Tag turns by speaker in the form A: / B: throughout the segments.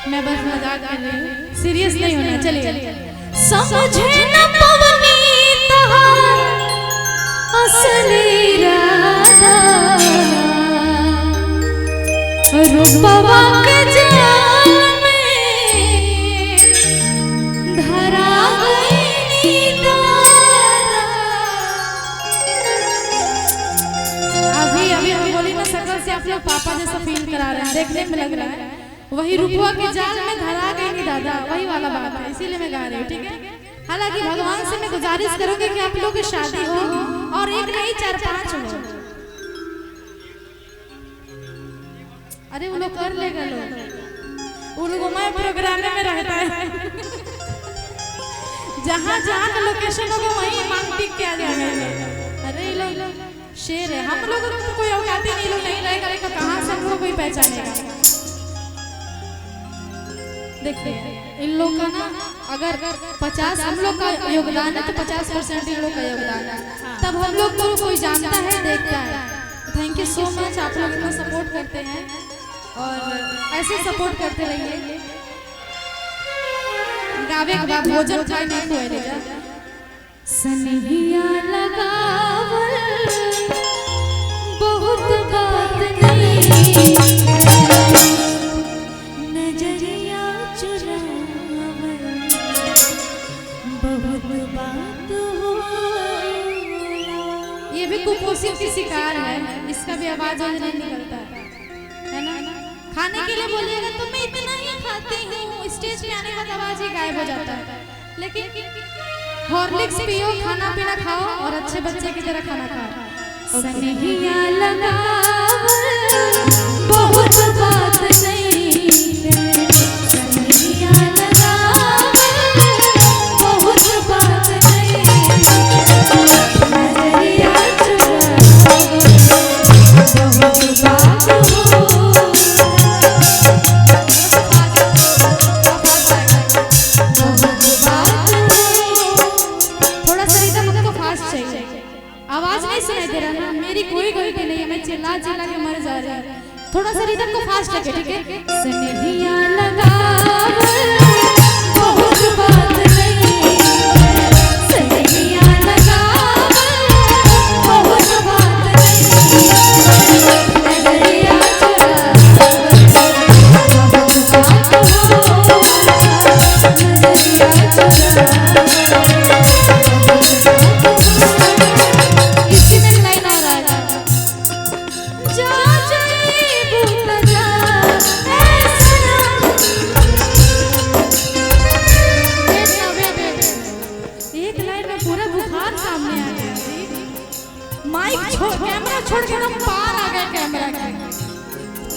A: मैं बस मजाक कर रही हूँ, सीरियस नहीं होना। चलिए। समझे न पवनी तहार असली राधा, रूपवा के जाल में धरा गई दादा। अभी हम बोली ना, शक्ल से आप लोग पापा जैसा फील करा रहे हैं, देखने में लग रहा है वही रुपवा के जाल में धरा गई नहीं दादा, वही वाला बात है, इसीलिए मैं गा रही हूँ। ठीक है। हालांकि भगवान से मैं गुजारिश करूंगी कि आप लोग की शादी हो और एक नहीं 4-5 हो। अरे वो लोग कर लेगा, लोग वो लोग मैं प्रोग्राम में रहता है जहाँ का लोकेशन होगा वहीं मांग टिक के आ जाएगा। अरे ये लोग शेर है, हम लोग तो कोई औकात ही नहीं, लोग नहीं रहेगा तो कहाँ से हम लोग कोई पहचानेगा। देखिए इन लोग का ना, अगर 50 हम लोग का योगदान है तो 50% इन लोग का योगदान है, तब हम लोग को कोई जानता है, देखता है। थैंक यू सो मच, आप लोग इतना सपोर्ट करते हैं और ऐसे सपोर्ट करते रहिए। गावे के बाद भोजन खाए नहीं कोई ले जा। सनहिया लगावल बहुत बात नहीं, नजरिया चुरावल बहुत बात हो। ये भी कुपोषित की शिकार है, इसका भी आवाज नहीं निकलता है ना। खाने के लिए बोलिएगा तो मैं इतना ही खाती हूँ, स्टेज पे आने का आवाज ही गायब हो जाता है। लेकिन हॉर्लिक्स पियो, खाना पीना खाओ और अच्छे बच्चे की तरह खाना खाओ। सनहिया लगावल बहुत बात नहीं, सनहिया लगावल बहुत बात नहीं, नजरिया चुरावल बहुत बात हो। आवाज नहीं सुनाई दे रहा ना, मेरी कोई गलती नहीं है, मैं चिल्ला के मर जा रही हूँ। थोड़ा सा रिदम को फास्ट रखे, ठीक है। सनहिया लगावल बहुत बात नहीं, सनहिया लगावल बहुत बात नहीं, नजरिया चुरावल बहुत बात हो, नजरिया चुरावल। कैमरा छोड़ के हम पार आ गए कैमरा के।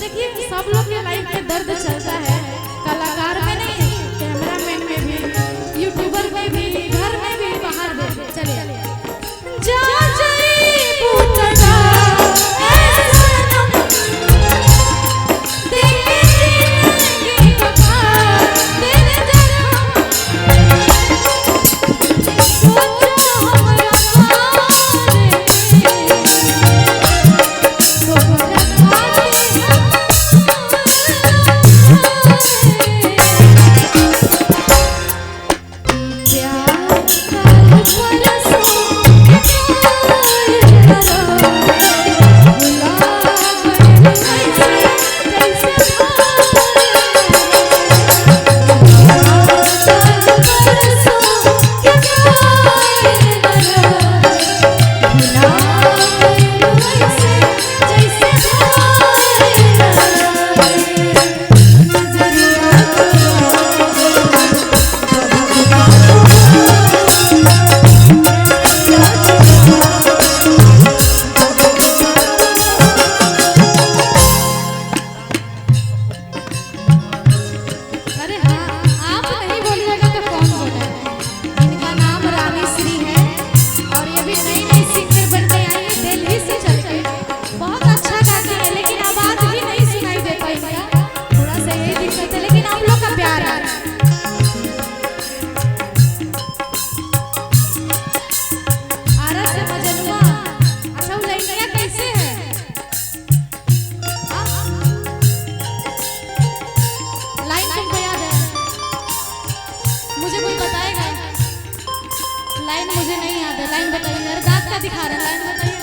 A: देखिए सब लोग के लाइफ में दर्द चलता है, कलाकार में नहीं, कैमरामैन में भी, यूट्यूबर में भी, घर में भी, बाहर में। चलिए। जा जाए पूतना ऐसा नम देखे जिंदगी बता तेरे जन्म सोचा हमरा लाइन दिखा रहे हैं, लाइन बताइए।